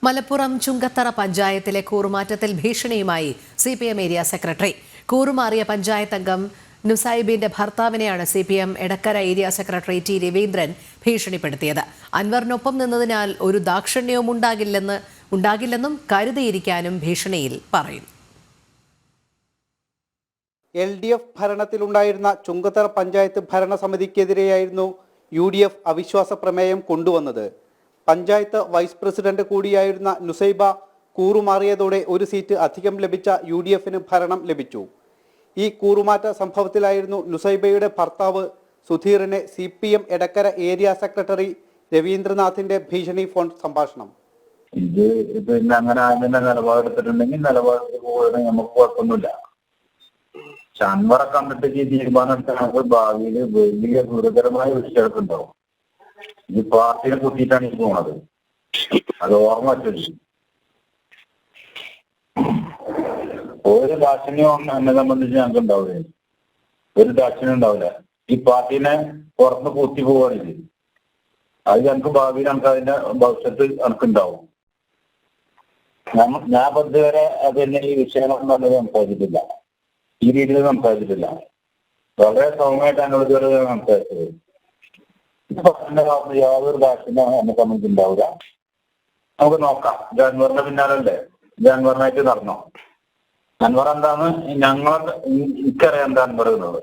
മലപ്പുറം ചുങ്കത്തറ പഞ്ചായത്തിലെ കൂറുമാറ്റത്തിൽ ഭീഷണിയുമായി CPM ഏരിയ സെക്രട്ടറി. കൂറുമാറിയ പഞ്ചായത്ത് അംഗം നുസൈബിന്റെ ഭർത്താവിനെയാണ് CPM Edakkara area secretary T. Raveendran ഭീഷണിപ്പെടുത്തിയത്. അൻവറിനൊപ്പം നിന്നതിനാൽ ഒരു ദാക്ഷിണ്യവും ഉണ്ടാകില്ലെന്നും കരുതിയിരിക്കാനും ഭീഷണിയിൽ പറയുന്നു. LDF ഭരണത്തിലുണ്ടായിരുന്ന ചുങ്കത്തറ പഞ്ചായത്ത് ഭരണസമിതിക്കെതിരെയായിരുന്നു UDF അവിശ്വാസ പ്രമേയം കൊണ്ടുവന്നത്. പഞ്ചായത്ത് വൈസ് പ്രസിഡന്റ് കൂടിയായിരുന്ന നുസൈബ കൂറുമാറിയതോടെ ഒരു സീറ്റ് അധികം ലഭിച്ച UDFന് ഭരണം ലഭിച്ചു. ഈ കൂറുമാറ്റ സംഭവത്തിലായിരുന്നു നുസൈബയുടെ ഭർത്താവ് സുധീറിനെ CPM എടക്കര ഏരിയ സെക്രട്ടറി രവീന്ദ്രനാഥിന്റെ ഭീഷണി ഫോൺ സംഭാഷണം. ഇത് പിന്നെ അങ്ങനെ അതിന്റെ നിലപാടെടുത്തിട്ടുണ്ടെങ്കിൽ നിലപാടിൽ പോകുന്നത് നമുക്ക് കുഴപ്പമൊന്നുമില്ല. അൻവറെ കണ്ടിട്ട് ഈ തീരുമാനം എടുത്താൽ നമുക്ക് ഭാവിയിൽ വലിയ ഗുരുതരമായ വിഷയങ്ങളുണ്ടാവും. ഈ പാർട്ടിയെ കുത്തിയിട്ടാണ് ഈ പോണത്. അത് ഓർമ്മ വെച്ചു. ഒരു ദാക്ഷിണ്യം എന്നെ സംബന്ധിച്ച് ഞങ്ങൾക്ക് ഉണ്ടാവില്ല. ഒരു ദാക്ഷിണ്യം ഉണ്ടാവില്ല. ഈ പാർട്ടീനെ പുറത്ത് കുത്തി പോവുകയാണെങ്കിൽ അത് ഞങ്ങൾക്ക് ഭാവിയിൽ നമുക്ക് അതിന്റെ ഭവിഷ്യത്ത് എനിക്കുണ്ടാവും. ഞാൻ ഇതുവരെ അതിന്റെ ഈ വിഷയങ്ങളൊന്നും നല്ലത് സംസാരിച്ചിട്ടില്ല. ഈ രീതിയിൽ സംസാരിച്ചിട്ടില്ല. വളരെ സൗമ്യമായിട്ട് എന്നോട് ഇതുവരെ സംസാരിച്ചത്. യാതൊരു ദാക്ഷിണ്യം എന്നെ സംബന്ധിച്ചുണ്ടാവില്ല. നമുക്ക് നോക്കാം. അൻവറിന്റെ പിന്നാലല്ലേ അൻവറിനായിട്ട് നടന്നോ? അൻവർ എന്താന്ന് എനിക്കറിയാം. എന്താ അൻവർ എന്നത്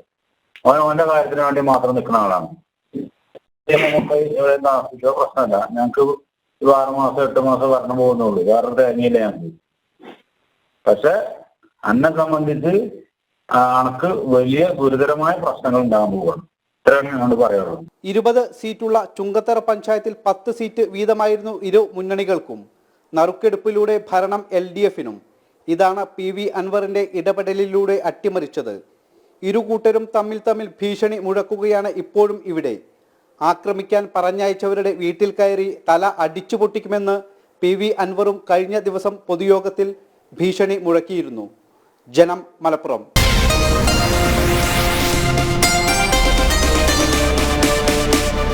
ഓന്റെ കാര്യത്തിന് വേണ്ടി മാത്രം നിൽക്കുന്ന ആളാണ്. പ്രശ്നമല്ല. ഞങ്ങൾക്ക് 6 മാസം 8 മാസം ഭരണം പോകുന്നുള്ളൂ. വേറെ തേങ്ങയില്ല ഞങ്ങൾക്ക്. പക്ഷെ എന്നെ സംബന്ധിച്ച് അനക്ക് വലിയ ഗുരുതരമായ പ്രശ്നങ്ങൾ ഉണ്ടാകാൻ പോവുകയാണ്. 20 സീറ്റുള്ള ചുങ്കത്തറ പഞ്ചായത്തിൽ 10 സീറ്റ് വീതമായിരുന്നു ഇരു മുന്നണികൾക്കും. നറുക്കെടുപ്പിലൂടെ ഭരണം LDFനും. ഇതാണ് PV അൻവറിന്റെ ഇടപെടലിലൂടെ അട്ടിമറിച്ചത്. ഇരുകൂട്ടരും തമ്മിൽ ഭീഷണി മുഴക്കുകയാണ് ഇപ്പോഴും ഇവിടെ. ആക്രമിക്കാൻ പറഞ്ഞയച്ചവരുടെ വീട്ടിൽ കയറി തല അടിച്ചു പൊട്ടിക്കുമെന്ന് PV അൻവറും കഴിഞ്ഞ ദിവസം പൊതുയോഗത്തിൽ ഭീഷണി മുഴക്കിയിരുന്നു. ജനം, മലപ്പുറം.